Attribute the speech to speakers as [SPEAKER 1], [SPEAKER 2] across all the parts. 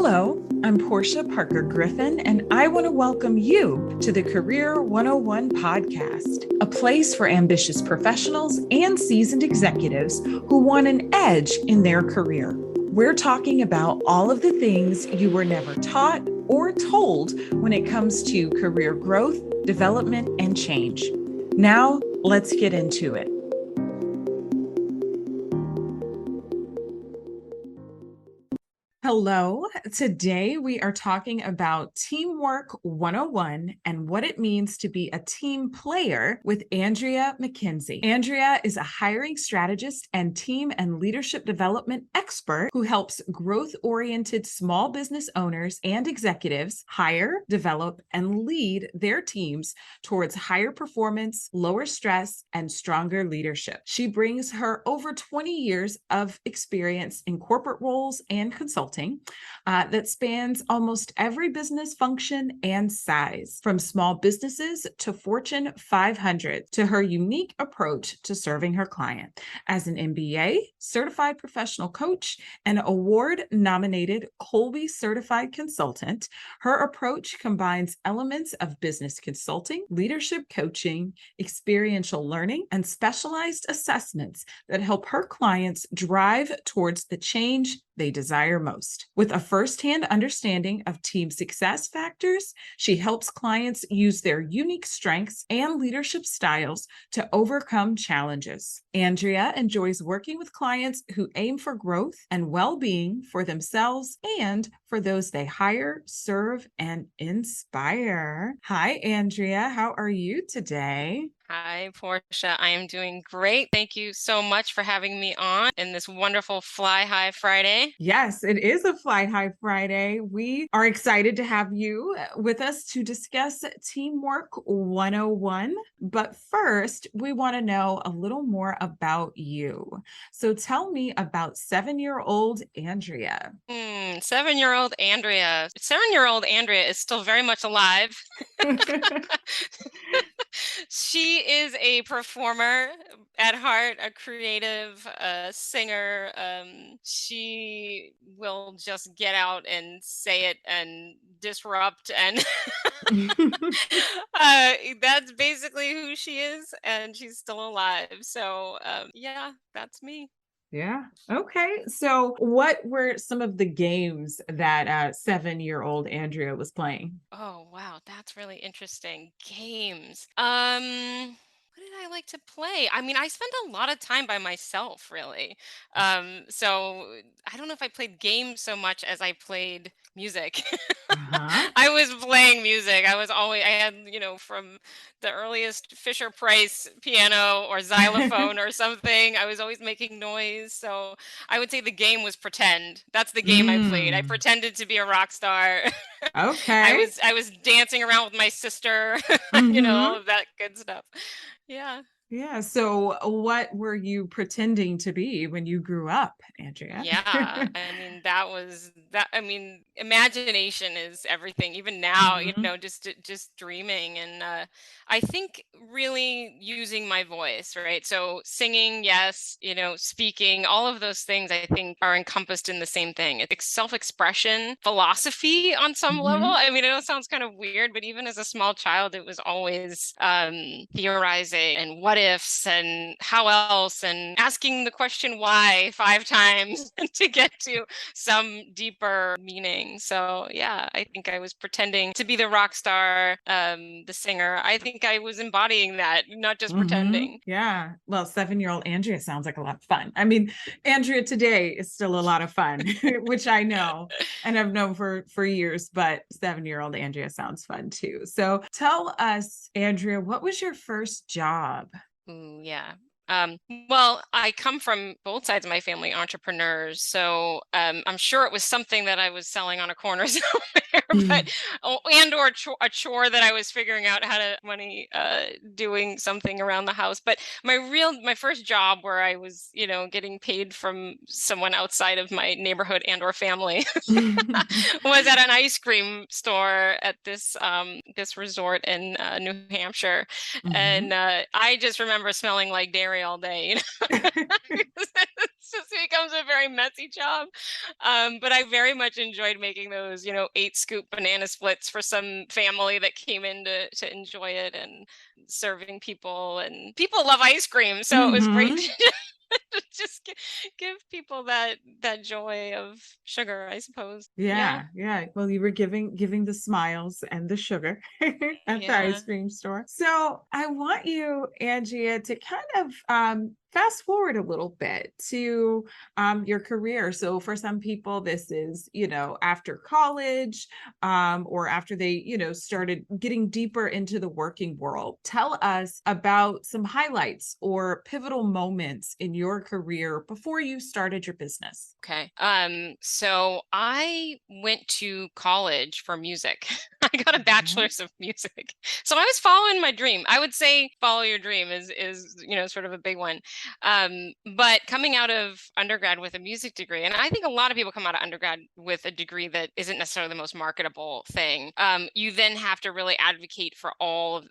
[SPEAKER 1] Hello, I'm Portia Parker Griffin, and I want to welcome you to the Career 101 podcast, a place for ambitious professionals and seasoned executives who want an edge in their career. We're talking about all of the things you were never taught or told when it comes to career growth, development, and change. Now, let's get into it. Hello. Today we are talking about Teamwork 101 and what it means to be a team player with Andrea MacKenzie. Andrea is a hiring strategist and team and leadership development expert who helps growth-oriented small business owners and executives hire, develop, and lead their teams towards higher performance, lower stress, and stronger leadership. She brings her over 20 years of experience in corporate roles and consulting that spans almost every business function and size, from small businesses to Fortune 500, to her unique approach to serving her client. As an MBA, certified professional coach, and award-nominated Colby certified consultant, her approach combines elements of business consulting, leadership coaching, experiential learning, and specialized assessments that help her clients drive towards the change they desire most. With a firsthand understanding of team success factors, she helps clients use their unique strengths and leadership styles to overcome challenges. Andrea enjoys working with clients who aim for growth and well-being for themselves and for those they hire, serve, and inspire. Hi, Andrea. How are you today?
[SPEAKER 2] Hi, Portia. I am doing great. Thank you so much for having me on in this wonderful Fly High Friday.
[SPEAKER 1] Yes, it is a Fly High Friday. We are excited to have you with us to discuss Teamwork 101. But first, we want to know a little more about you. So tell me about 7-year-old Andrea.
[SPEAKER 2] 7-year-old Andrea. 7-year-old Andrea is still very much alive. She is a performer at heart, a creative, a singer. She will just get out and say it and disrupt, and that's basically who she is, and she's still alive. So yeah, that's me.
[SPEAKER 1] Yeah. Okay. So, what were some of the games that 7-year-old Andrea was playing?
[SPEAKER 2] Oh, wow, that's really interesting. Games. What did I like to play? I mean, I spent a lot of time by myself, really. So I don't know if I played games so much as I played music.
[SPEAKER 1] Uh-huh.
[SPEAKER 2] I was playing music. I had, from the earliest Fisher Price piano or xylophone or something. I was always making noise. So I would say the game was pretend. That's the game I played. I
[SPEAKER 1] Mm,
[SPEAKER 2] pretended to be a rock star. I
[SPEAKER 1] okay.
[SPEAKER 2] was I was dancing around with my sister,
[SPEAKER 1] Mm-hmm.
[SPEAKER 2] all of that good stuff. Yeah.
[SPEAKER 1] Yeah. So, what were you pretending to be when you grew up, Andrea?
[SPEAKER 2] Yeah, I mean I mean imagination is everything. Even now,
[SPEAKER 1] Hmm.
[SPEAKER 2] just dreaming, and I think really using my voice, right? So singing, yes, speaking, all of those things I think are encompassed in the same thing. It's self-expression, philosophy on some level.
[SPEAKER 1] Hmm.
[SPEAKER 2] I mean, I know it sounds kind of weird, but even as a small child, it was always theorizing and what ifs and how else and asking the question why 5 times to get to some deeper meaning. So yeah, I think I was pretending to be the rock star, the singer. I think I was embodying that, not just
[SPEAKER 1] Hmm.
[SPEAKER 2] pretending.
[SPEAKER 1] Yeah. Well, 7-year-old Andrea sounds like a lot of fun. I mean, Andrea today is still a lot of fun, which I know and I've known for years, but 7-year-old Andrea sounds fun too. So tell us, Andrea, what was your first job?
[SPEAKER 2] Ooh, yeah. Well, I come from both sides of my family entrepreneurs, so I'm sure it was something that I was selling on a corner somewhere, but a chore that I was figuring out how to money doing something around the house. But my first job where I was, getting paid from someone outside of my neighborhood and or family was at an ice cream store at this resort in New Hampshire. And
[SPEAKER 1] Mhm.
[SPEAKER 2] I just remember smelling like dairy dairy all day, it just becomes a very messy job. But I very much enjoyed making those, 8-scoop banana splits for some family that came in to enjoy it, and serving people, and people love ice cream. So it was great
[SPEAKER 1] Mm-hmm.
[SPEAKER 2] to just give people that joy of sugar, I suppose. Yeah.
[SPEAKER 1] Yeah. Well, you were giving the smiles and the sugar at the
[SPEAKER 2] Yeah.
[SPEAKER 1] ice cream store. So I want you, Andrea, to kind of fast forward a little bit to your career. So for some people, this is, after college, or after they, started getting deeper into the working world. Tell us about some highlights or pivotal moments in your career before you started your business.
[SPEAKER 2] Okay. So I went to college for music. I got a
[SPEAKER 1] Mhm.
[SPEAKER 2] bachelor's of music. So I was following my dream. I would say follow your dream is, sort of a big one. But coming out of undergrad with a music degree, and I think a lot of people come out of undergrad with a degree that isn't necessarily the most marketable thing. You then have to really advocate for all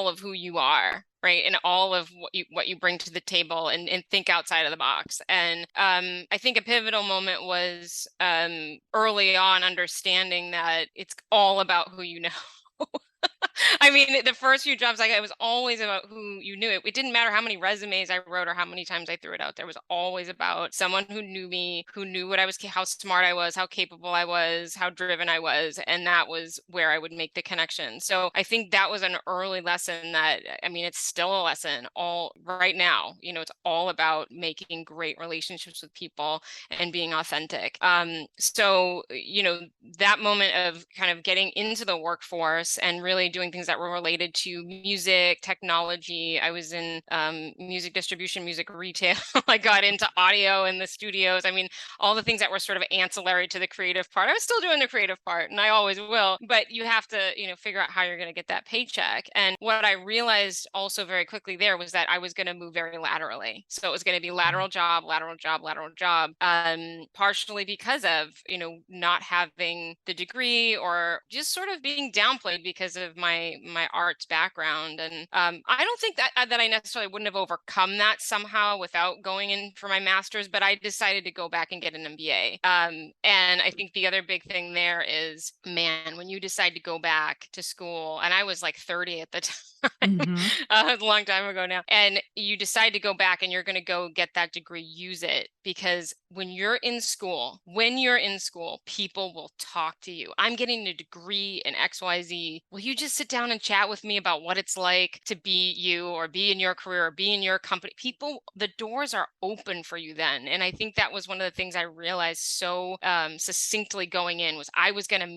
[SPEAKER 2] of who you are, right, and all of what you bring to the table, and think outside of the box. And I think a pivotal moment was early on understanding that it's all about who you know. I mean, the first few jobs I got, it was always about who you knew. It didn't matter how many resumes I wrote or how many times I threw it out there. It was always about someone who knew me, who knew what I was, how smart I was, how capable I was, how driven I was. And that was where I would make the connection. So I think that was an early lesson that, I mean, it's still a lesson all right now. It's all about making great relationships with people and being authentic. So that moment of kind of getting into the workforce and really doing things that were related to music, technology. I was in music distribution, music retail. I got into audio in the studios. I mean, all the things that were sort of ancillary to the creative part. I was still doing the creative part, and I always will. But you have to, figure out how you're going to get that paycheck. And what I realized also very quickly there was that I was going to move very laterally. So it was going to be lateral job, lateral job, lateral job. Partially because of, not having the degree, or just sort of being downplayed because of my arts background. And I don't think that I necessarily wouldn't have overcome that somehow without going in for my master's, but I decided to go back and get an MBA. And I think the other big thing there is, man, when you decide to go back to school, and I was like 30 at the time,
[SPEAKER 1] Mhm.
[SPEAKER 2] a long time ago now, and you decide to go back and you're going to go get that degree, use it. Because when you're in school, people will talk to you. I'm getting a degree in XYZ. Will you just sit down and chat with me about what it's like to be you, or be in your career, or be in your company? People, the doors are open for you then. And I think that was one of the things I realized so succinctly going in, was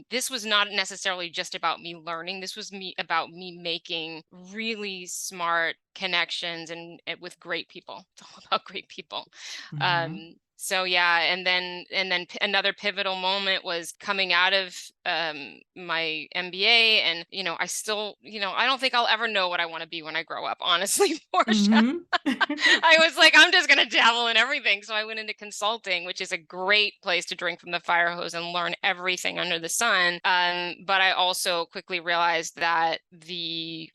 [SPEAKER 2] this was not necessarily just about me learning. This was about me making really smart connections, and with great people. It's all about great people.
[SPEAKER 1] Mhm.
[SPEAKER 2] So yeah, and then another pivotal moment was coming out of my MBA. And I still, I don't think I'll ever know what I want to be when I grow up, honestly, Portia.
[SPEAKER 1] Mhm.
[SPEAKER 2] I was like, I'm just going to dabble in everything. So I went into consulting, which is a great place to drink from the fire hose and learn everything under the sun. But I also quickly realized that the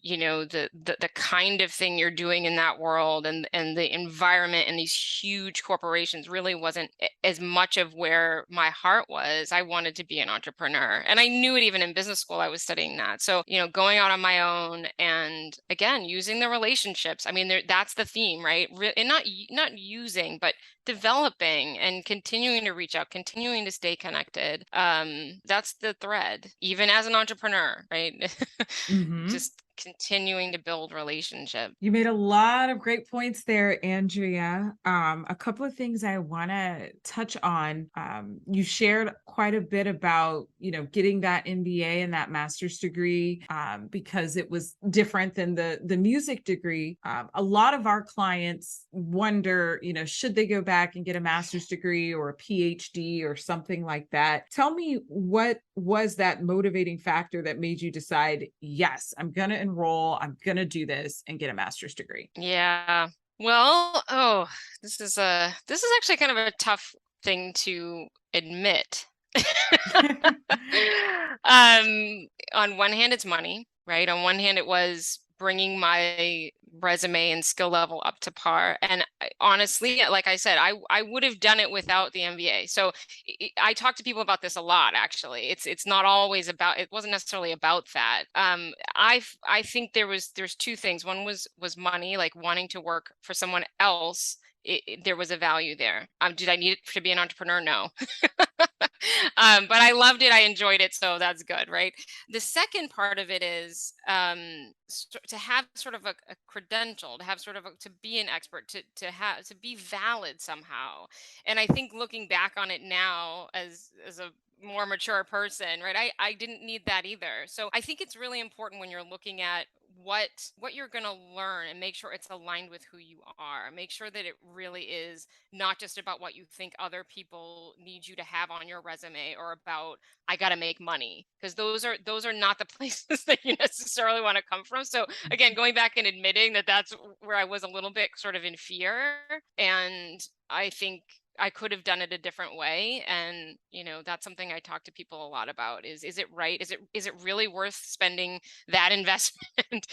[SPEAKER 2] kind of thing you're doing in that world, and the environment and these huge corporations really wasn't as much of where my heart was. I wanted to be an entrepreneur, and I knew it even in business school. I was studying that. So, going out on my own, and again, using the relationships. I mean, that's the theme, right? And not using, but developing and continuing to reach out, continuing to stay connected. That's the thread, even as an entrepreneur, right?
[SPEAKER 1] Mhm.
[SPEAKER 2] Just continuing to build relationships.
[SPEAKER 1] You made a lot of great points there, Andrea. A couple of things I want to touch on. You shared quite a bit about, getting that MBA and that master's degree, because it was different than the music degree. A lot of our clients wonder, should they go back and get a master's degree or a PhD or something like that? Tell me, what was that motivating factor that made you decide, yes, I'm going to enroll, I'm going to do this and get a master's degree?
[SPEAKER 2] Yeah. Well, this is actually kind of a tough thing to admit. On one hand, it's money, right? On one hand, it was bringing my resume and skill level up to par. And honestly, like I said, I would have done it without the MBA. So I talk to people about this a lot, actually. It's not always about, it wasn't necessarily about that. I think there's two things. One was money, like wanting to work for someone else. There was a value there. Did I need it to be an entrepreneur? No. But I loved it. I enjoyed it. So that's good, right? The second part of it is to have sort of a credential, to have sort of to be an expert, to be valid somehow. And I think looking back on it now as a more mature person, right? I didn't need that either. So I think it's really important when you're looking at what you're going to learn, and make sure it's aligned with who you are. Make sure that it really is not just about what you think other people need you to have on your resume, or about I got to make money, because those are not the places that you necessarily want to come from. So again, going back and admitting that that's where I was a little bit sort of in fear, and I think I could have done it a different way. And that's something I talk to people a lot about, is it right? Is it really worth spending that investment?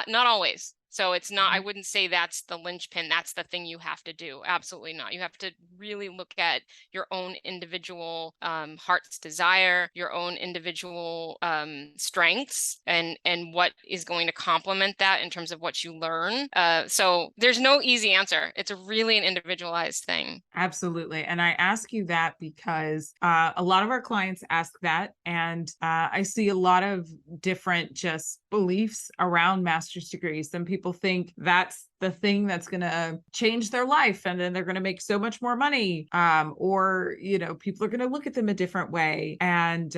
[SPEAKER 2] Not always. So it's not, I wouldn't say that's the linchpin. That's the thing you have to do. Absolutely not. You have to really look at your own individual heart's desire, your own individual strengths, and what is going to complement that in terms of what you learn. So there's no easy answer. It's a really an individualized thing.
[SPEAKER 1] Absolutely. And I ask you that because a lot of our clients ask that. And I see a lot of different just beliefs around master's degrees. Some people think that's the thing that's going to change their life, and then they're going to make so much more money, or people are going to look at them a different way. And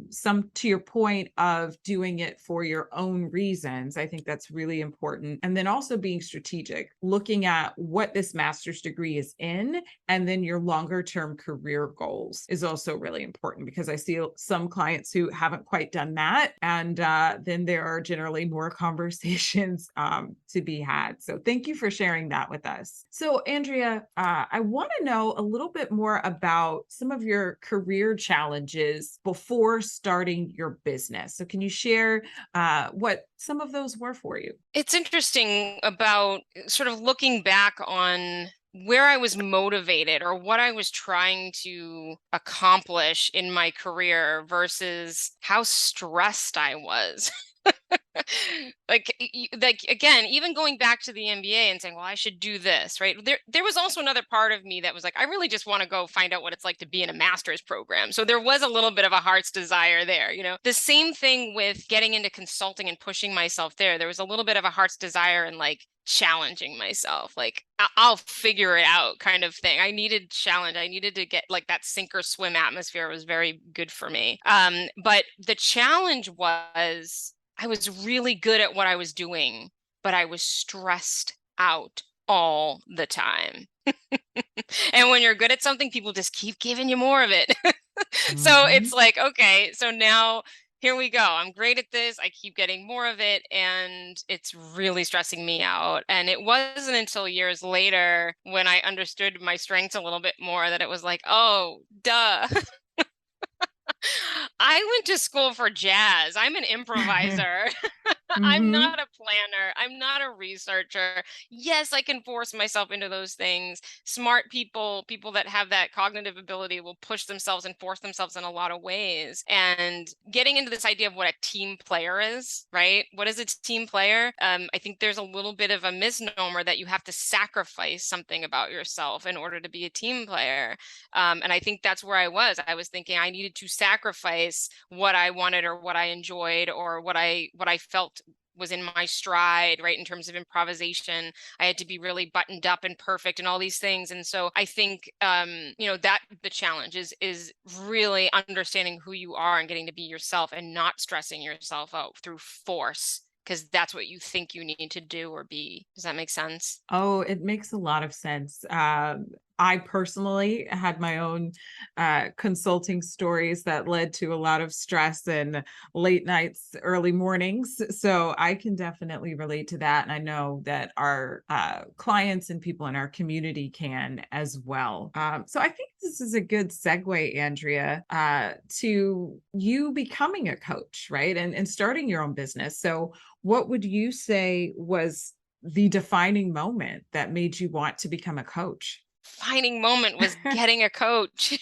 [SPEAKER 1] some, to your point of doing it for your own reasons, I think that's really important. And then also being strategic, looking at what this master's degree is in, and then your longer term career goals is also really important, because I see some clients who haven't quite done that, and then there are generally more conversations to be had. So thank you for sharing that with us. So Andrea, I want to know a little bit more about some of your career challenges before starting your business. So can you share what some of those were for you?
[SPEAKER 2] It's interesting about sort of looking back on where I was motivated, or what I was trying to accomplish in my career, versus how stressed I was. like again, even going back to the MBA and saying, well, I should do this, right? There was also another part of me that was like, I really just want to go find out what it's like to be in a master's program. So there was a little bit of a heart's desire there. The same thing with getting into consulting and pushing myself there. There was a little bit of a heart's desire and like challenging myself, like I'll figure it out kind of thing. I needed challenge. I needed to get like that sink or swim atmosphere was very good for me. But the challenge was, I was really good at what I was doing, but I was stressed out all the time. And when you're good at something, people just keep giving you more of it. So it's like, okay, so now here we go. I'm great at this. I keep getting more of it, and it's really stressing me out. And it wasn't until years later, when I understood my strengths a little bit more, that it was like, oh, duh. I went to school for jazz. I'm an improviser. I'm not a planner. I'm not a researcher. Yes, I can force myself into those things. Smart people that have that cognitive ability, will push themselves and force themselves in a lot of ways. And getting into this idea of what a team player is, right? What is a team player? I think there's a little bit of a misnomer that you have to sacrifice something about yourself in order to be a team player. And I think that's where I was. I was thinking I needed to sacrifice what I wanted, or what I enjoyed, or what I felt was in my stride, right? In terms of improvisation, I had to be really buttoned up and perfect and all these things. And so I think, that the challenge is really understanding who you are and getting to be yourself, and not stressing yourself out through force, because that's what you think you need to do or be. Does that make sense?
[SPEAKER 1] Oh, it makes a lot of sense. I personally had my own consulting stories that led to a lot of stress and late nights, early mornings. So I can definitely relate to that. And I know that our clients and people in our community can as well. So I think this is a good segue, Andrea, to you becoming a coach, right? And starting your own business. So what would you say was the defining moment that made you want to become a coach?
[SPEAKER 2] Defining moment was getting a coach.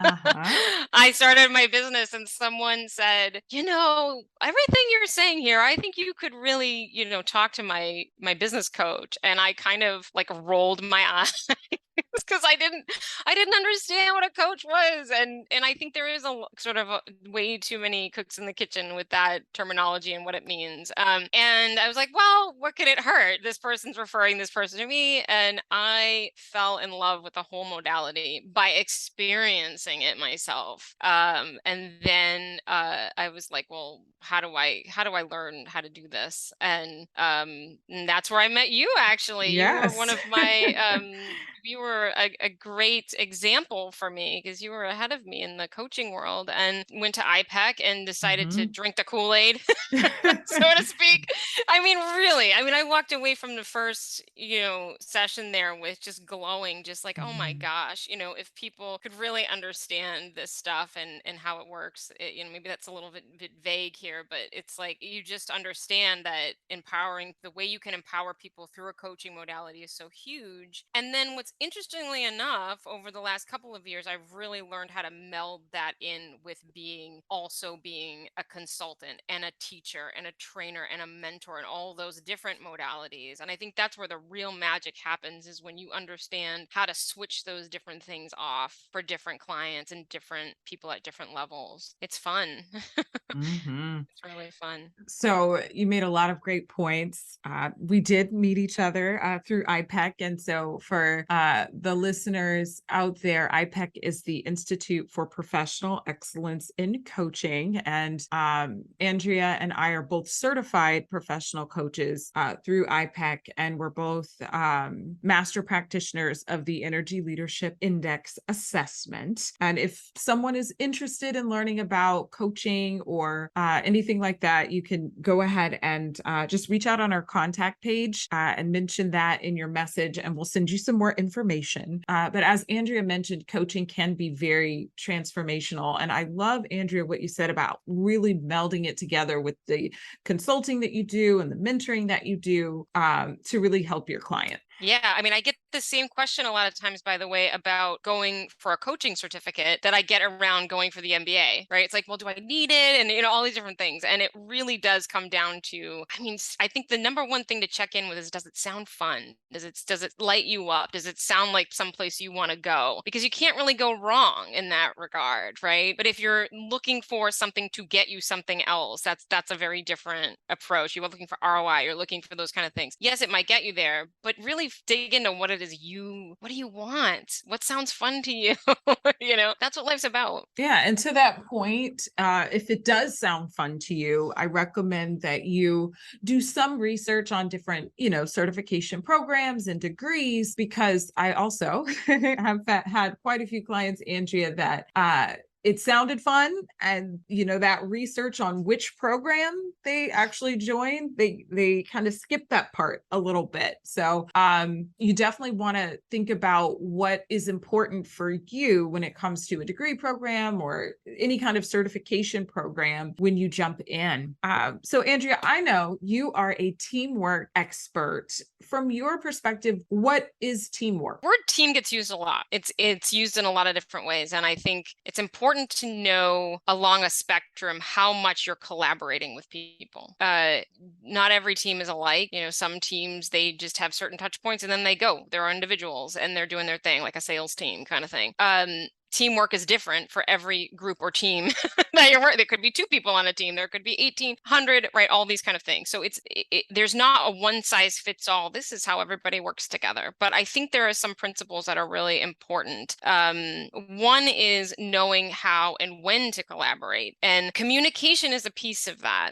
[SPEAKER 1] Uh-huh.
[SPEAKER 2] I started my business and someone said, everything you're saying here, I think you could really, talk to my business coach. And I kind of like rolled my eyes because I didn't understand what a coach was. And I think there is a sort of way too many cooks in the kitchen with that terminology and what it means. And I was like, well, what could it hurt? This person's referring this person to me. And I fell in love with the whole modality by experiencing it myself. And then I was like, well, how do I learn how to do this? And that's where I met you, actually. You were one
[SPEAKER 1] Yes.
[SPEAKER 2] of my you were a great example for me because you were ahead of me in the coaching world, and went to IPEC and decided to
[SPEAKER 1] Mhm.
[SPEAKER 2] drink the Kool-Aid, so to speak. I mean, really, I walked away from the first, session there with just glowing, just like, oh my
[SPEAKER 1] Mhm.
[SPEAKER 2] gosh, if people could really understand this stuff and how it works, maybe that's a little bit vague here, but it's like you just understand that the way you can empower people through a coaching modality is so huge. And then what's interestingly enough, over the last couple of years, I've really learned how to meld that in with being a consultant and a teacher and a trainer and a mentor and all those different modalities. And I think that's where the real magic happens, is when you understand how to switch those different things off for different clients and different people at different levels. It's fun.
[SPEAKER 1] Mhm.
[SPEAKER 2] It's really fun.
[SPEAKER 1] So you made a lot of great points. We did meet each other through IPEC. And so for the listeners out there, IPEC is the Institute for Professional Excellence in Coaching. And Andrea and I are both certified professional coaches through IPEC. And we're both master practitioners of the Energy Leadership Index assessment. And if someone is interested in learning about coaching or anything like that, you can go ahead and just reach out on our contact page and mention that in your message, and we'll send you some more information. But as Andrea mentioned, coaching can be very transformational. And I love, Andrea, what you said about really melding it together with the consulting that you do and the mentoring that you do to really help your client.
[SPEAKER 2] Yeah, I get the same question a lot of times, by the way, about going for a coaching certificate that I get around going for the MBA, right? It's like, well, do I need it? And, all these different things. And it really does come down to, I think the number one thing to check in with is, does it sound fun? Does it light you up? Does it sound like someplace you want to go? Because you can't really go wrong in that regard, right? But if you're looking for something to get you something else, that's a very different approach. You're looking for ROI, you're looking for those kind of things. Yes, it might get you there, but really dig into what it is what do you want? What sounds fun to you? That's what life's about.
[SPEAKER 1] Yeah. And to that point, if it does sound fun to you, I recommend that you do some research on different, certification programs and degrees, because I also have had quite a few clients, Andrea, that it sounded fun, and that research on which program they actually joined, they kind of skip that part a little bit. So you definitely want to think about what is important for you when it comes to a degree program or any kind of certification program when you jump in. So Andrea, I know you are a teamwork expert. From your perspective, what is teamwork?
[SPEAKER 2] Word team gets used a lot. It's used in a lot of different ways, and I think it's important to know along a spectrum how much you're collaborating with people. Not every team is alike. Some teams, they just have certain touch points and then they go. They're individuals and they're doing their thing, like a sales team kind of thing. Teamwork is different for every group or team that you're working. There could be 2 people on a team. There could be 1,800, right? All these kind of things. So there's not a one size fits all. This is how everybody works together. But I think there are some principles that are really important. One is knowing how and when to collaborate, and communication is a piece of that.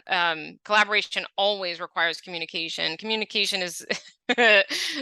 [SPEAKER 2] Collaboration always requires communication. Communication is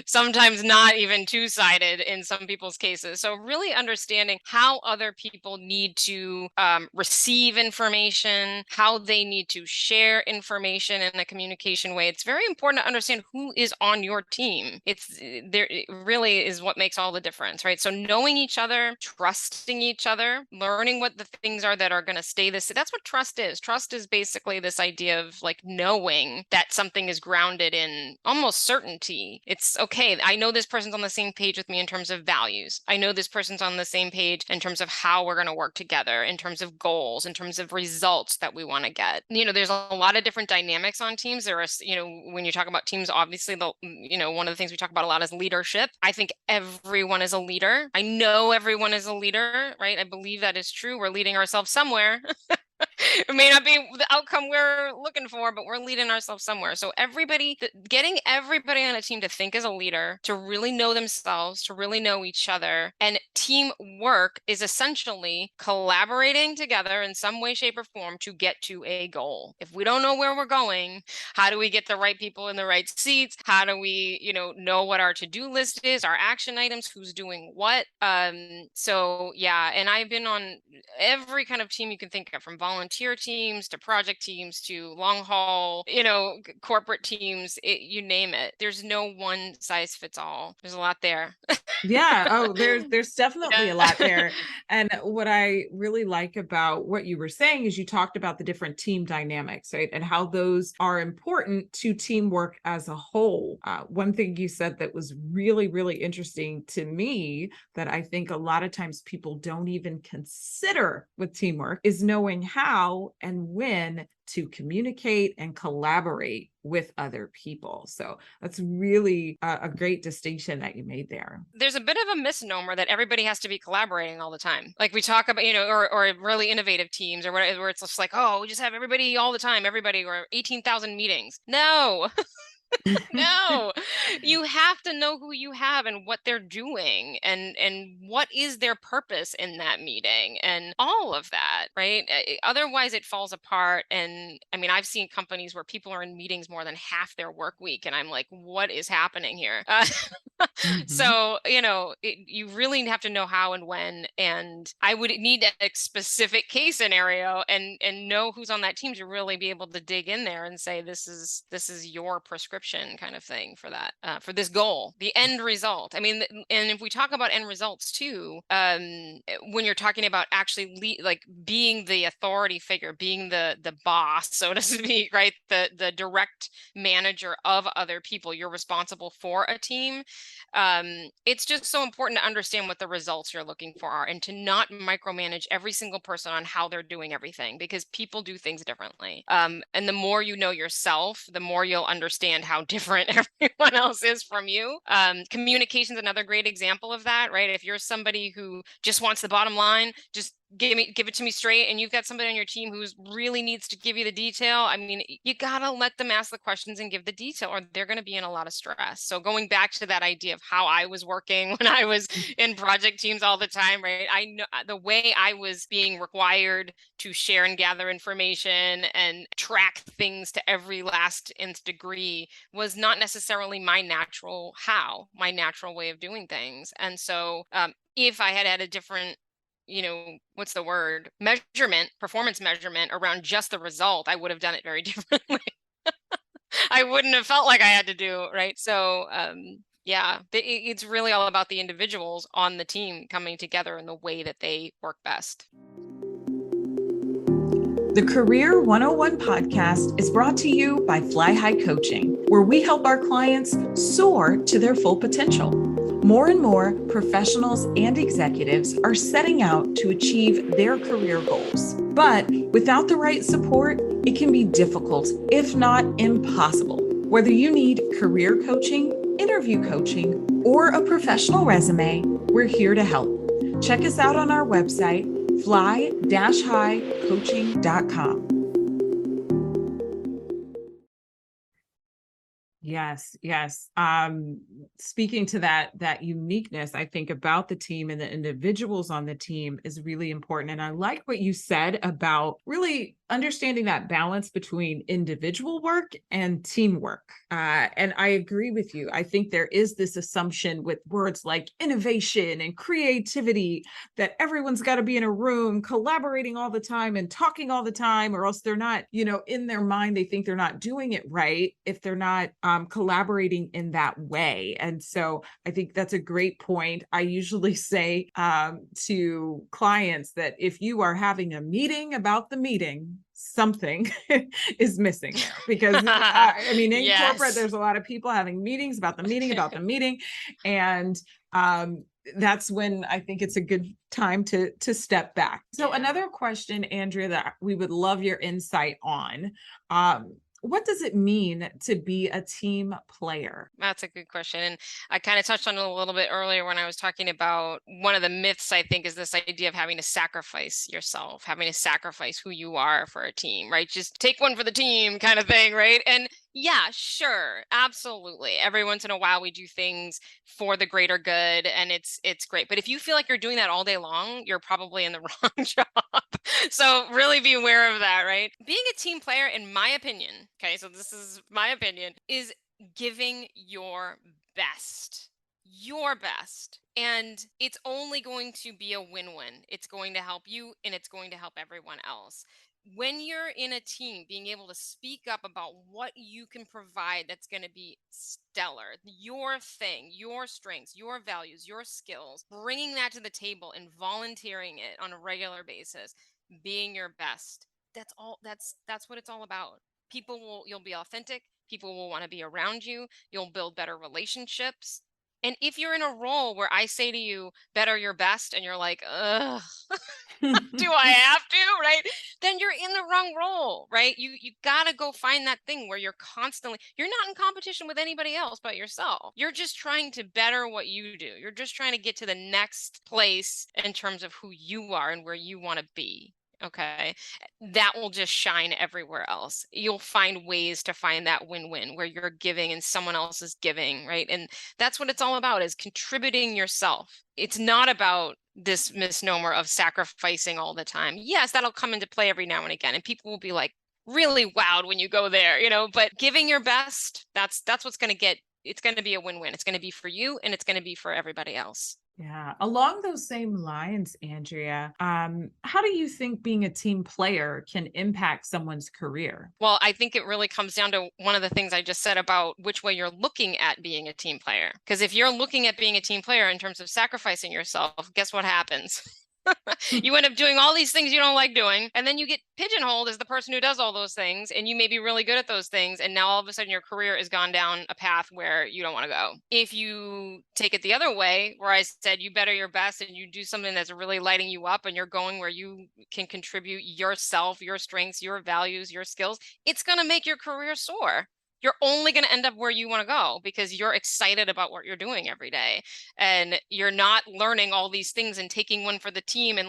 [SPEAKER 2] sometimes not even two-sided in some people's cases. So really understanding how other people need to receive information, how they need to share information in a communication way. It's very important to understand who is on your team. It really is what makes all the difference, right? So knowing each other, trusting each other, learning what the things are that are going to stay this. That's what trust is. Trust is basically this idea of like knowing that something is grounded in almost certainty loyalty. It's okay. I know this person's on the same page with me in terms of values. I know this person's on the same page in terms of how we're going to work together, in terms of goals, in terms of results that we want to get. There's a lot of different dynamics on teams. There are, when you talk about teams, obviously, one of the things we talk about a lot is leadership. I think everyone is a leader. I know everyone is a leader, right? I believe that is true. We're leading ourselves somewhere. It may not be the outcome we're looking for, but we're leading ourselves somewhere. So getting everybody on a team to think as a leader, to really know themselves, to really know each other. And teamwork is essentially collaborating together in some way, shape, or form to get to a goal. If we don't know where we're going, how do we get the right people in the right seats? How do we, know what our to-do list is, our action items, who's doing what? So yeah, and I've been on every kind of team you can think of, from volunteer teams to project teams to long haul, corporate teams, you name it. There's no one size fits all. There's a lot there.
[SPEAKER 1] Yeah. Oh, there's definitely a lot
[SPEAKER 2] Yeah.
[SPEAKER 1] there. And what I really like about what you were saying is you talked about the different team dynamics, right? And how those are important to teamwork as a whole. One thing you said that was really, really interesting to me that I think a lot of times people don't even consider with teamwork is knowing how and when to communicate and collaborate with other people. So that's really a great distinction that you made there.
[SPEAKER 2] There's a bit of a misnomer that everybody has to be collaborating all the time. Like we talk about, or really innovative teams or whatever, where it's just like, oh, we just have everybody all the time, everybody, or 18,000 meetings. No. No, you have to know who you have and what they're doing and what is their purpose in that meeting and all of that, right? Otherwise it falls apart. And I mean, I've seen companies where people are in meetings more than half their work week, and I'm like, what is happening here? So, you really have to know how and when, and I would need a specific case scenario and know who's on that team to really be able to dig in there and say, this is your prescription kind of thing for that, for this goal, the end result. I mean, and if we talk about end results too, when you're talking about actually being the authority figure, being the boss, so to speak, right? The direct manager of other people, you're responsible for a team. It's just so important to understand what the results you're looking for are and to not micromanage every single person on how they're doing everything, because people do things differently. And the more you know yourself, the more you'll understand how different everyone else is from you. Communication is another great example of that, right? If you're somebody who just wants the bottom line, just give it to me straight, and you've got somebody on your team who really needs to give you the detail, I mean, you gotta let them ask the questions and give the detail, or they're going to be in a lot of stress. So going back to that idea of how I was working when I was in project teams all the time, right? I know the way I was being required to share and gather information and track things to every last nth degree was not necessarily my natural way of doing things. And so if I had a different what's the word? Performance measurement around just the result, I would have done it very differently. I wouldn't have felt like I had to do, right? So, yeah, it's really all about the individuals on the team coming together in the way that they work best.
[SPEAKER 1] The Career 101 podcast is brought to you by Fly High Coaching, where we help our clients soar to their full potential. More and more professionals and executives are setting out to achieve their career goals. But without the right support, it can be difficult, if not impossible. Whether you need career coaching, interview coaching, or a professional resume, we're here to help. Check us out on our website, fly-highcoaching.com. Yes. Speaking to that uniqueness, I think about the team and the individuals on the team is really important. And I like what you said about really understanding that balance between individual work and teamwork. And I agree with you. I think there is this assumption with words like innovation and creativity that everyone's got to be in a room collaborating all the time and talking all the time, or else they're not, in their mind, they think they're not doing it right if they're not collaborating in that way. And so I think that's a great point. I usually say to clients that if you are having a meeting about the meeting, something is missing there, because I mean, in corporate,
[SPEAKER 2] Yes.
[SPEAKER 1] there's a lot of people having meetings about the meeting about the meeting. And that's when I think it's a good time to step back. So another question, Andrea, that we would love your insight on. What does it mean to be a team player?
[SPEAKER 2] That's a good question. And I kind of touched on it a little bit earlier when I was talking about one of the myths, I think, is this idea of having to sacrifice yourself, having to sacrifice who you are for a team, right? Just take one for the team kind of thing, right? And yeah, sure, absolutely. Every once in a while we do things for the greater good, and it's great. But if you feel like you're doing that all day long, you're probably in the wrong job. So really be aware of that, right? Being a team player, in my opinion, okay, so this is my opinion, is giving your best. Your best. And it's only going to be a win-win. It's going to help you and it's going to help everyone else. When you're in a team, being able to speak up about what you can provide that's going to be stellar, your thing, your strengths, your values, your skills, bringing that to the table and volunteering it on a regular basis, being your best. That's what it's all about. You'll be authentic. People will want to be around you. You'll build better relationships. And if you're in a role where I say to you, better your best, and you're like, ugh, do I have to? Right? Then you're in the wrong role, right? You gotta go find that thing where you're not in competition with anybody else but yourself. You're just trying to better what you do. You're just trying to get to the next place in terms of who you are and where you want to be. Okay. That will just shine everywhere else. You'll find ways to find that win-win where you're giving and someone else is giving, right? And that's what it's all about, is contributing yourself. It's not about this misnomer of sacrificing all the time. Yes, that'll come into play every now and again, and people will be like really wowed when you go there, but giving your best, that's what's going to it's going to be a win-win. It's going to be for you and it's going to be for everybody else.
[SPEAKER 1] Yeah. Along those same lines, Andrea, how do you think being a team player can impact someone's career?
[SPEAKER 2] Well, I think it really comes down to one of the things I just said about which way you're looking at being a team player. Because if you're looking at being a team player in terms of sacrificing yourself, guess what happens? You end up doing all these things you don't like doing, and then you get pigeonholed as the person who does all those things, and you may be really good at those things, and now all of a sudden your career has gone down a path where you don't want to go. If you take it the other way, where I said you better your best and you do something that's really lighting you up and you're going where you can contribute yourself, your strengths, your values, your skills, it's going to make your career soar. You're only going to end up where you want to go because you're excited about what you're doing every day, and you're not learning all these things and taking one for the team and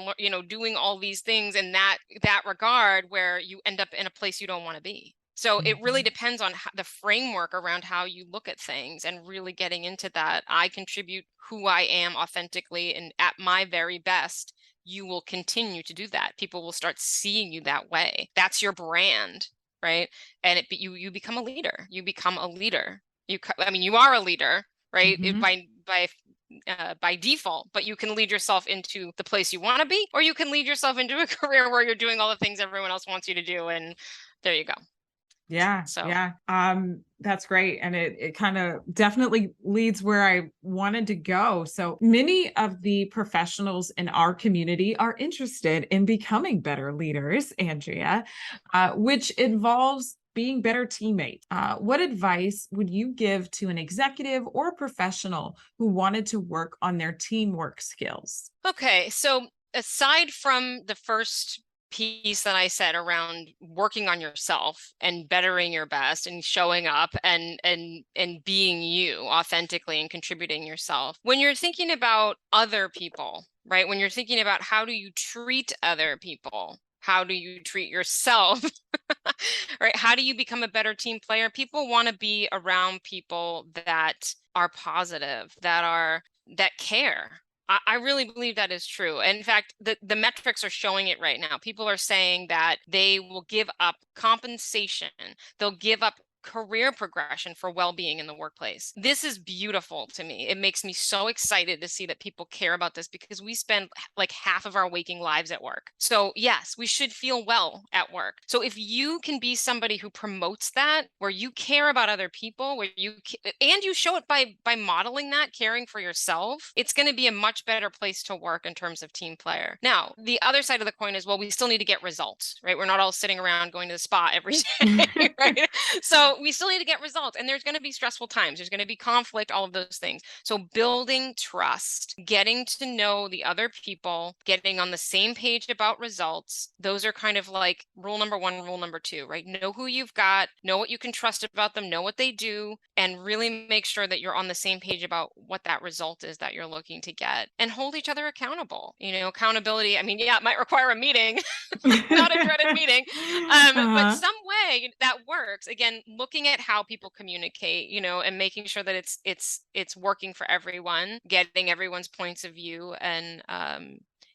[SPEAKER 2] doing all these things in that regard where you end up in a place you don't want to be. So it really depends on the framework around how you look at things, and really getting into that. I contribute who I am authentically and at my very best. You will continue to do that. People will start seeing you that way. That's your brand. Right. And you become a leader. You become a leader. You are a leader, right? By default, but you can lead yourself into the place you want to be, or you can lead yourself into a career where you're doing all the things everyone else wants you to do. And there you go.
[SPEAKER 1] Yeah.
[SPEAKER 2] So
[SPEAKER 1] yeah. That's great. And it kind of definitely leads where I wanted to go. So many of the professionals in our community are interested in becoming better leaders, Andrea, which involves being better teammates. What advice would you give to an executive or a professional who wanted to work on their teamwork skills?
[SPEAKER 2] Okay. So aside from the first piece that I said around working on yourself and bettering your best and showing up and being you authentically and contributing yourself, when you're thinking about other people, right? When you're thinking about how do you treat other people, how do you treat yourself, right? How do you become a better team player? People want to be around people that are positive, that care. I really believe that is true. And in fact, the metrics are showing it right now. People are saying that they will give up compensation. They'll give up career progression for well-being in the workplace. This is beautiful to me. It makes me so excited to see that people care about this, because we spend like half of our waking lives at work. So yes, we should feel well at work. So if you can be somebody who promotes that, where you care about other people, where you and you show it by modeling that, caring for yourself, it's going to be a much better place to work in terms of team player. Now, the other side of the coin is, well, we still need to get results, right? We're not all sitting around going to the spa every day, right? So we still need to get results, and there's going to be stressful times. There's going to be conflict, all of those things. So building trust, getting to know the other people, getting on the same page about results. Those are kind of like rule number one, rule number two, right? Know who you've got, know what you can trust about them, know what they do, and really make sure that you're on the same page about what that result is that you're looking to get, and hold each other accountable. Accountability, I mean, yeah, it might require a meeting, not a dreaded meeting, but some way that works. Again, looking at how people communicate, and making sure that it's working for everyone, getting everyone's points of view. And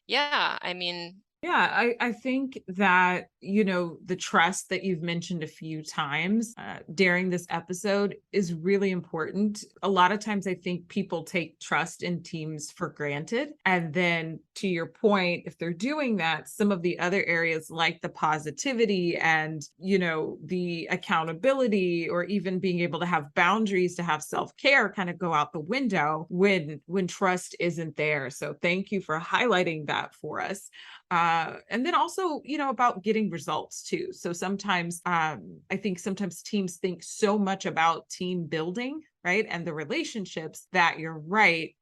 [SPEAKER 2] yeah, I mean,
[SPEAKER 1] Yeah, I think that, the trust that you've mentioned a few times during this episode is really important. A lot of times I think people take trust in teams for granted. And then to your point, if they're doing that, some of the other areas like the positivity and, the accountability, or even being able to have boundaries, to have self-care, kind of go out the window when trust isn't there. So thank you for highlighting that for us. And then also, about getting results too. So sometimes I think sometimes teams think so much about team building, right? And the relationships, that you're right,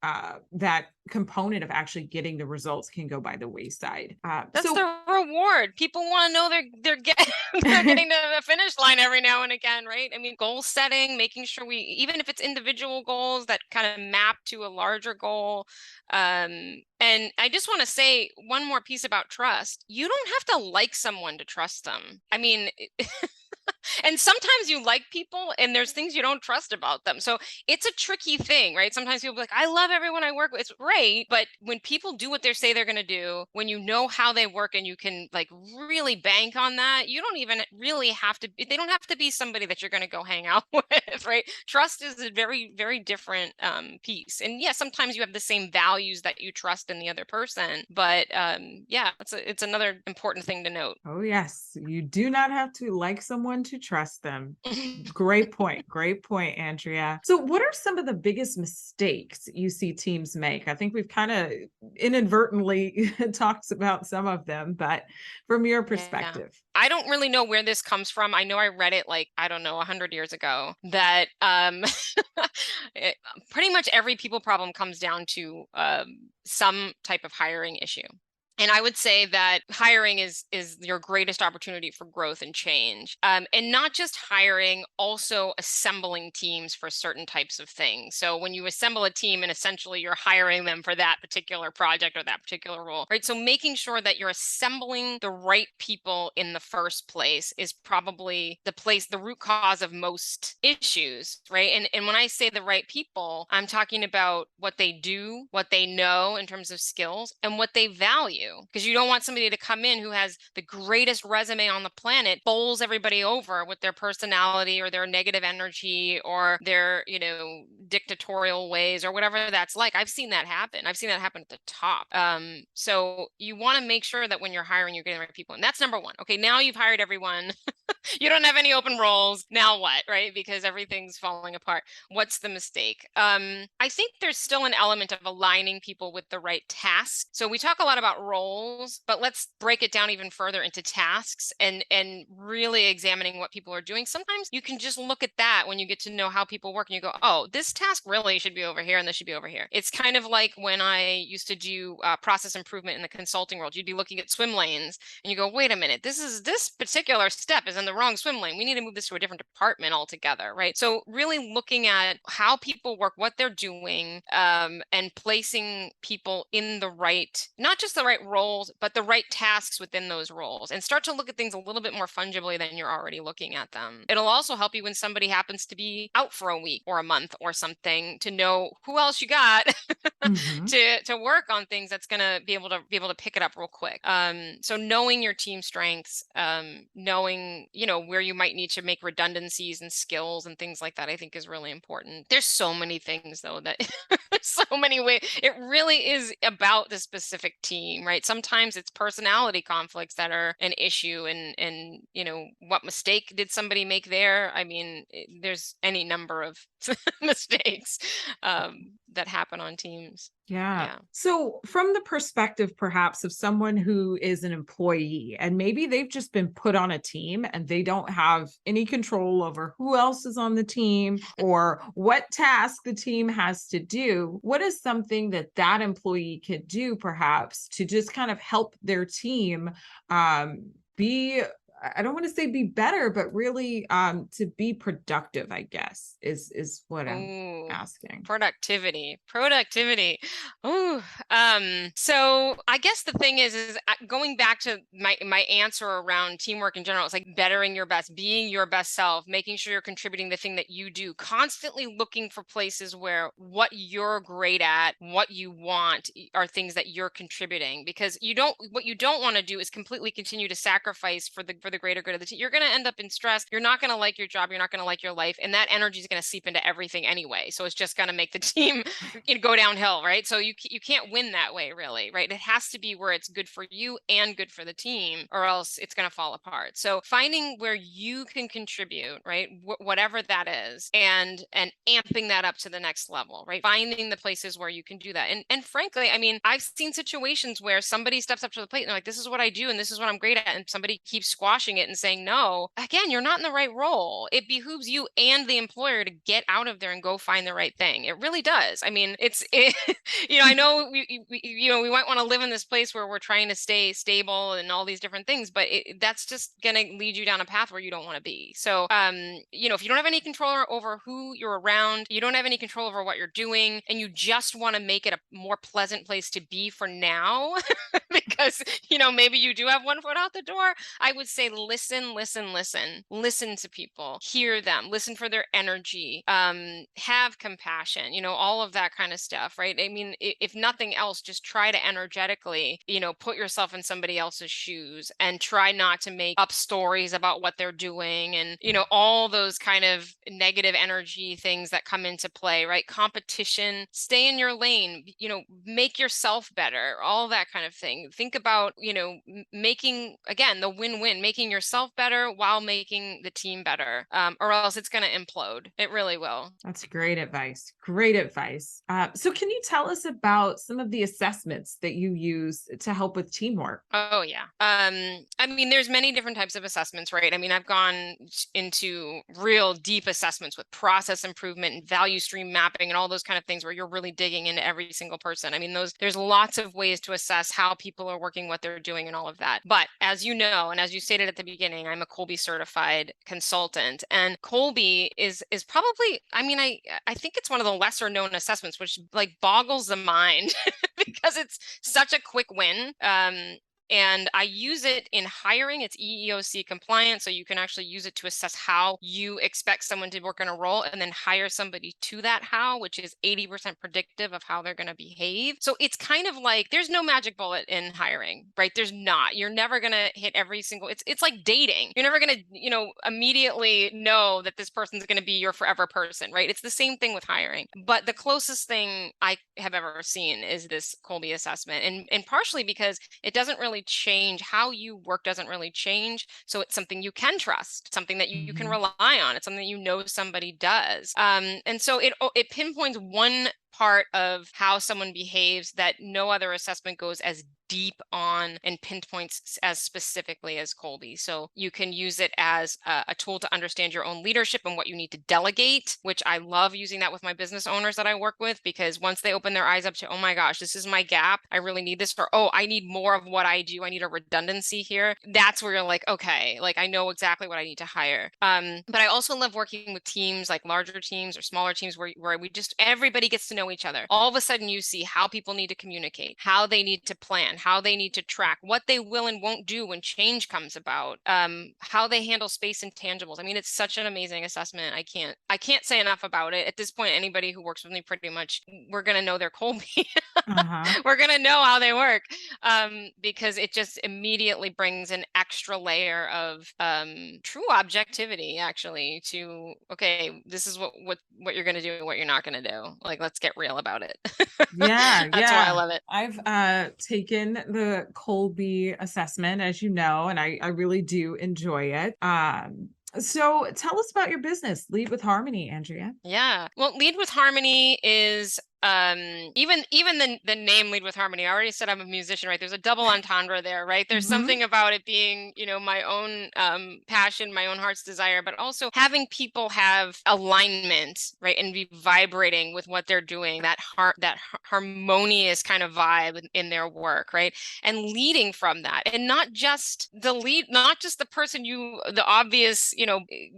[SPEAKER 1] that component of actually getting the results can go by the wayside.
[SPEAKER 2] That's the reward. People want to know they're getting they're getting to the finish line every now and again, right? I mean, goal setting, making sure even if it's individual goals that kind of map to a larger goal. And I just want to say one more piece about trust. You don't have to like someone to trust them. I mean, and sometimes you like people and there's things you don't trust about them. So it's a tricky thing, right? Sometimes people be like, I love everyone I work with. It's great. But when people do what they say they're going to do, when you know how they work and you can like really bank on that, you don't even really have to, they don't have to be somebody that you're going to go hang out with, right? Trust is a very, very different piece. And yeah, sometimes you have the same values that you trust in the other person. But yeah, it's another important thing to note.
[SPEAKER 1] Oh, yes. You do not have to like someone to trust them. Great point. Great point, Andrea. So, what are some of the biggest mistakes you see teams make? I think we've kind of inadvertently talked about some of them, but from your perspective.
[SPEAKER 2] Yeah. I don't really know where this comes from. I know I read it like, I don't know, 100 years ago, that pretty much every people problem comes down to some type of hiring issue. And I would say that hiring is your greatest opportunity for growth and change. And not just hiring, also assembling teams for certain types of things. So when you assemble a team, and essentially you're hiring them for that particular project or that particular role, right? So making sure that you're assembling the right people in the first place is probably the root cause of most issues, right? And when I say the right people, I'm talking about what they do, what they know in terms of skills, and what they value. Because you don't want somebody to come in who has the greatest resume on the planet, bowls everybody over with their personality or their negative energy or their, dictatorial ways or whatever that's like. I've seen that happen. I've seen that happen at the top. So you want to make sure that when you're hiring, you're getting the right people. And that's number one. Okay, now you've hired everyone. You don't have any open roles. Now what, right? Because everything's falling apart. What's the mistake? I think there's still an element of aligning people with the right tasks. So we talk a lot about roles, but let's break it down even further into tasks and really examining what people are doing. Sometimes you can just look at that when you get to know how people work and you go, oh, this task really should be over here and this should be over here. It's kind of like when I used to do process improvement in the consulting world. You'd be looking at swim lanes and you go, wait a minute, this particular step is in the wrong swim lane. We need to move this to a different department altogether, right? So really looking at how people work, what they're doing, and placing people in the right, not just the right roles, but the right tasks within those roles, and start to look at things a little bit more fungibly than you're already looking at them. It'll also help you when somebody happens to be out for a week or a month or something, to know who else you got to work on things that's going to be able to pick it up real quick. So knowing your team strengths, knowing, where you might need to make redundancies and skills and things like that, I think is really important. There's so many things though that there's so many ways. It really is about the specific team, right? Sometimes it's personality conflicts that are an issue, and what mistake did somebody make there? I mean, there's any number of mistakes that happen on teams.
[SPEAKER 1] Yeah.
[SPEAKER 2] Yeah.
[SPEAKER 1] So, from the perspective perhaps of someone who is an employee and maybe they've just been put on a team and they don't have any control over who else is on the team or what task the team has to do, what is something that that employee could do perhaps to just kind of help their team be, I don't want to say be better, but really to be productive, I guess, is what I'm
[SPEAKER 2] Ooh,
[SPEAKER 1] asking.
[SPEAKER 2] productivity. Ooh. So I guess the thing is going back to my answer around teamwork in general, it's like bettering your best, being your best self, making sure you're contributing the thing that you do, constantly looking for places where what you're great at, what you want are things that you're contributing, because what you don't want to do is completely continue to sacrifice for the greater good of the team. You're going to end up in stress. You're not going to like your job. You're not going to like your life. And that energy is going to seep into everything anyway. So it's just going to make the team go downhill, right? So you can't win that way, really, right? It has to be where it's good for you and good for the team, or else it's going to fall apart. So finding where you can contribute, right? Whatever that is, and amping that up to the next level, right? Finding the places where you can do that. And frankly, I mean, I've seen situations where somebody steps up to the plate and they're like, this is what I do and this is what I'm great at. And somebody keeps squashing it and saying, no, again, you're not in the right role. It behooves you and the employer to get out of there and go find the right thing. It really does. I mean, I know we might want to live in this place where we're trying to stay stable and all these different things, but that's just going to lead you down a path where you don't want to be. So, if you don't have any control over who you're around, you don't have any control over what you're doing, and you just want to make it a more pleasant place to be for now, because, maybe you do have one foot out the door, I would say listen to people, hear them, listen for their energy, have compassion, all of that kind of stuff, right? I mean, if nothing else, just try to energetically, put yourself in somebody else's shoes and try not to make up stories about what they're doing and, all those kind of negative energy things that come into play, right? Competition, stay in your lane, make yourself better, all that kind of thing. Think about, making, again, the win-win, making yourself better while making the team better, or else it's going to implode. It really will.
[SPEAKER 1] That's great advice. Great advice. So can you tell us about some of the assessments that you use to help with teamwork?
[SPEAKER 2] Oh, yeah. I mean, there's many different types of assessments, right? I mean, I've gone into real deep assessments with process improvement and value stream mapping and all those kind of things where you're really digging into every single person. I mean, there's lots of ways to assess how people are working, what they're doing, and all of that. But as you know, and as you stated at the beginning, I'm a Kolbe certified consultant, and Kolbe is probably, I mean, I think it's one of the lesser known assessments, which like boggles the mind because it's such a quick win. And I use it in hiring. It's EEOC compliant, so you can actually use it to assess how you expect someone to work in a role and then hire somebody to that how, which is 80% predictive of how they're going to behave. So it's kind of like there's no magic bullet in hiring, right? There's not. You're never going to hit every single, it's like dating. You're never going to, immediately know that this person's going to be your forever person, right? It's the same thing with hiring. But the closest thing I have ever seen is this Kolbe assessment. And partially because it doesn't really change how you work, doesn't really change, so it's something you can trust, something that you can rely on, it's something that somebody does, and so it pinpoints one part of how someone behaves that no other assessment goes as deep on and pinpoints as specifically as Kolbe. So you can use it as a tool to understand your own leadership and what you need to delegate, which I love using that with my business owners that I work with, because once they open their eyes up to, oh my gosh, this is my gap, I really need this, or oh, I need more of what I do, I need a redundancy here, that's where you're like, okay, like I know exactly what I need to hire. But I also love working with teams, like larger teams or smaller teams where we just, everybody gets to know know each other. All of a sudden you see how people need to communicate, how they need to plan, how they need to track, what they will and won't do when change comes about, how they handle space and tangibles. I mean, it's such an amazing assessment. I can't say enough about it. At this point, anybody who works with me, pretty much, we're going to know their Colby. We're going to know how they work, because it just immediately brings an extra layer of true objectivity, actually, to, okay, this is what you're going to do and what you're not going to do. Like, let's get real about it.
[SPEAKER 1] Yeah,
[SPEAKER 2] That's why I love it.
[SPEAKER 1] I've taken the Colby assessment, as you know, and I really do enjoy it. So tell us about your business, Lead with Harmony, Andrea.
[SPEAKER 2] Yeah. Well, Lead with Harmony is even the name Lead with Harmony. I already said I'm a musician, right? There's a double entendre there, right? There's something about it being, my own passion, my own heart's desire, but also having people have alignment, right? And be vibrating with what they're doing, that harmonious kind of vibe in their work, right? And leading from that, and not just the person the obvious,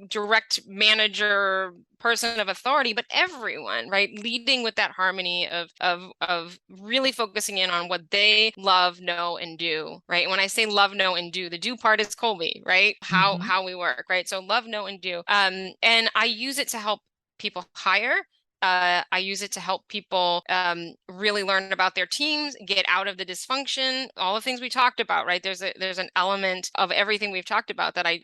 [SPEAKER 2] direct manager, person of authority, but everyone, right? Leading with that harmony of really focusing in on what they love, know, and do, right? And when I say love, know, and do, the do part is Colby, right? How we work, right? So love, know, and do. And I use it to help people hire. I use it to help people really learn about their teams, get out of the dysfunction, all the things we talked about, right? There's an element of everything we've talked about that I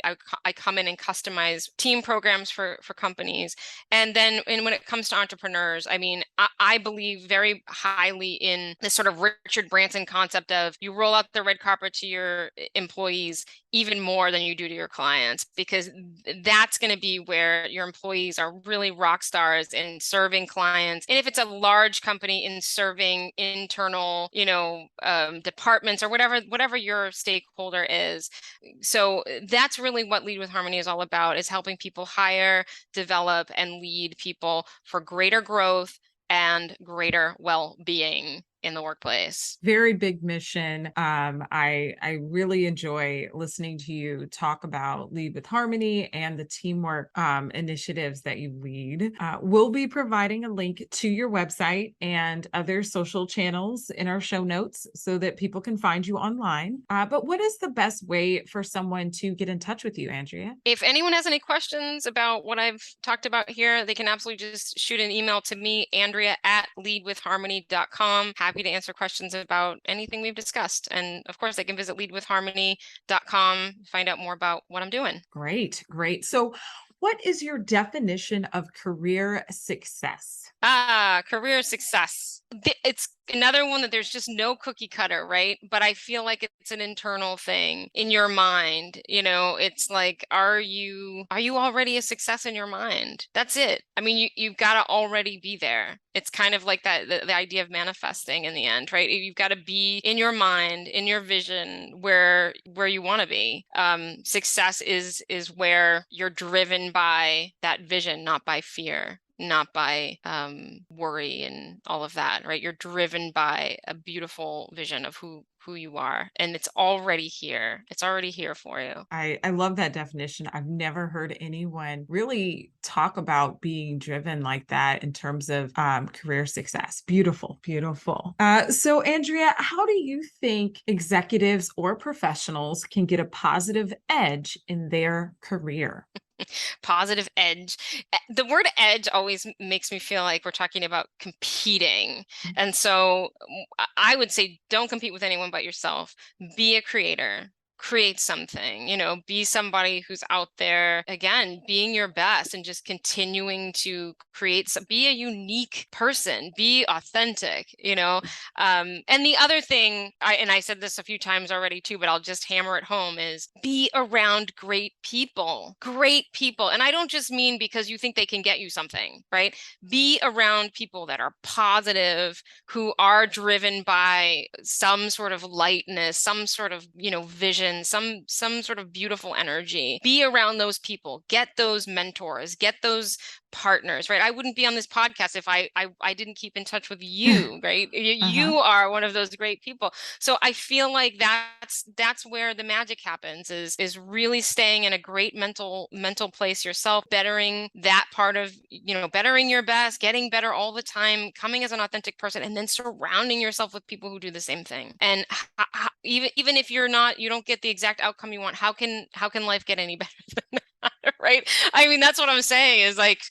[SPEAKER 2] come in and customize team programs for companies. And then when it comes to entrepreneurs, I mean, I believe very highly in this sort of Richard Branson concept of you roll out the red carpet to your employees even more than you do to your clients, because that's going to be where your employees are really rock stars in serving clients. And if it's a large company, in serving internal, departments or whatever your stakeholder is. So that's really what Lead with Harmony is all about, is helping people hire, develop, and lead people for greater growth and greater well-being in the workplace.
[SPEAKER 1] Very big mission. I really enjoy listening to you talk about Lead with Harmony and the teamwork initiatives that you lead. We'll be providing a link to your website and other social channels in our show notes so that people can find you online. But what is the best way for someone to get in touch with you, Andrea?
[SPEAKER 2] If anyone has any questions about what I've talked about here, they can absolutely just shoot an email to me, Andrea@leadwithharmony.com. Happy to answer questions about anything we've discussed. And of course, they can visit leadwithharmony.com, find out more about what I'm doing.
[SPEAKER 1] Great. So what is your definition of career success?
[SPEAKER 2] Career success. It's another one that there's just no cookie cutter, right? But I feel like it's an internal thing in your mind. It's like, are you already a success in your mind? That's it. I mean, you've got to already be there. It's kind of like that, the idea of manifesting in the end, right? You've got to be in your mind, in your vision, where you want to be. Success is where you're driven by that vision, not by fear, not by worry and all of that, right? You're driven by a beautiful vision of who you are, and it's already here. It's already here for you.
[SPEAKER 1] I love that definition. I've never heard anyone really talk about being driven like that in terms of career success. Beautiful. So Andrea, how do you think executives or professionals can get a positive edge in their career?
[SPEAKER 2] Positive edge. The word edge always makes me feel like we're talking about competing. And so I would say, don't compete with anyone but yourself. Be a creator. Create something, be somebody who's out there, again, being your best and just continuing to be a unique person, be authentic, and the other thing, I said this a few times already too, but I'll just hammer it home, is be around great people. And I don't just mean because you think they can get you something, right? Be around people that are positive, who are driven by some sort of lightness, some sort of, vision, some sort of beautiful energy. Be around those people, get those mentors, get those partners, right? I wouldn't be on this podcast if I didn't keep in touch with you, right? You are one of those great people. So I feel like that's where the magic happens, is really staying in a great mental place yourself, bettering that part of, bettering your best, getting better all the time, coming as an authentic person, and then surrounding yourself with people who do the same thing. And even if you don't get the exact outcome you want, how can life get any better than that? Right? I mean, that's what I'm saying, is like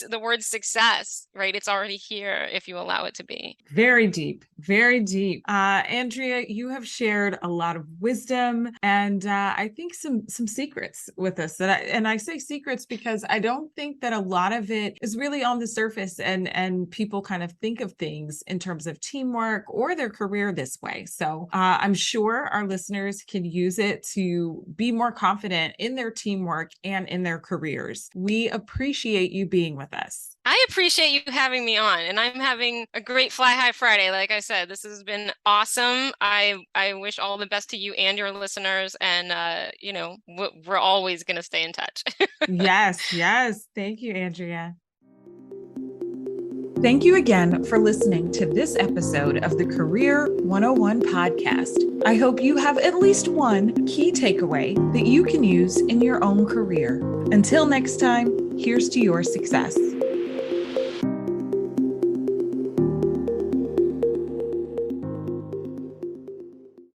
[SPEAKER 2] the word success, right? It's already here if you allow it to be.
[SPEAKER 1] Very deep, very deep. Andrea, you have shared a lot of wisdom and I think some secrets with us. And I say secrets because I don't think that a lot of it is really on the surface, and people kind of think of things in terms of teamwork or their career this way. So I'm sure our listeners can use it to be more confident in their teamwork and in their careers. We appreciate you being with us.
[SPEAKER 2] I appreciate you having me on, and I'm having a great Fly High Friday. Like I said, this has been awesome. I wish all the best to you and your listeners, and we're always going to stay in touch.
[SPEAKER 1] Yes. Thank you, Andrea. Thank you again for listening to this episode of the Career 101 podcast. I hope you have at least one key takeaway that you can use in your own career. Until next time, here's to your success.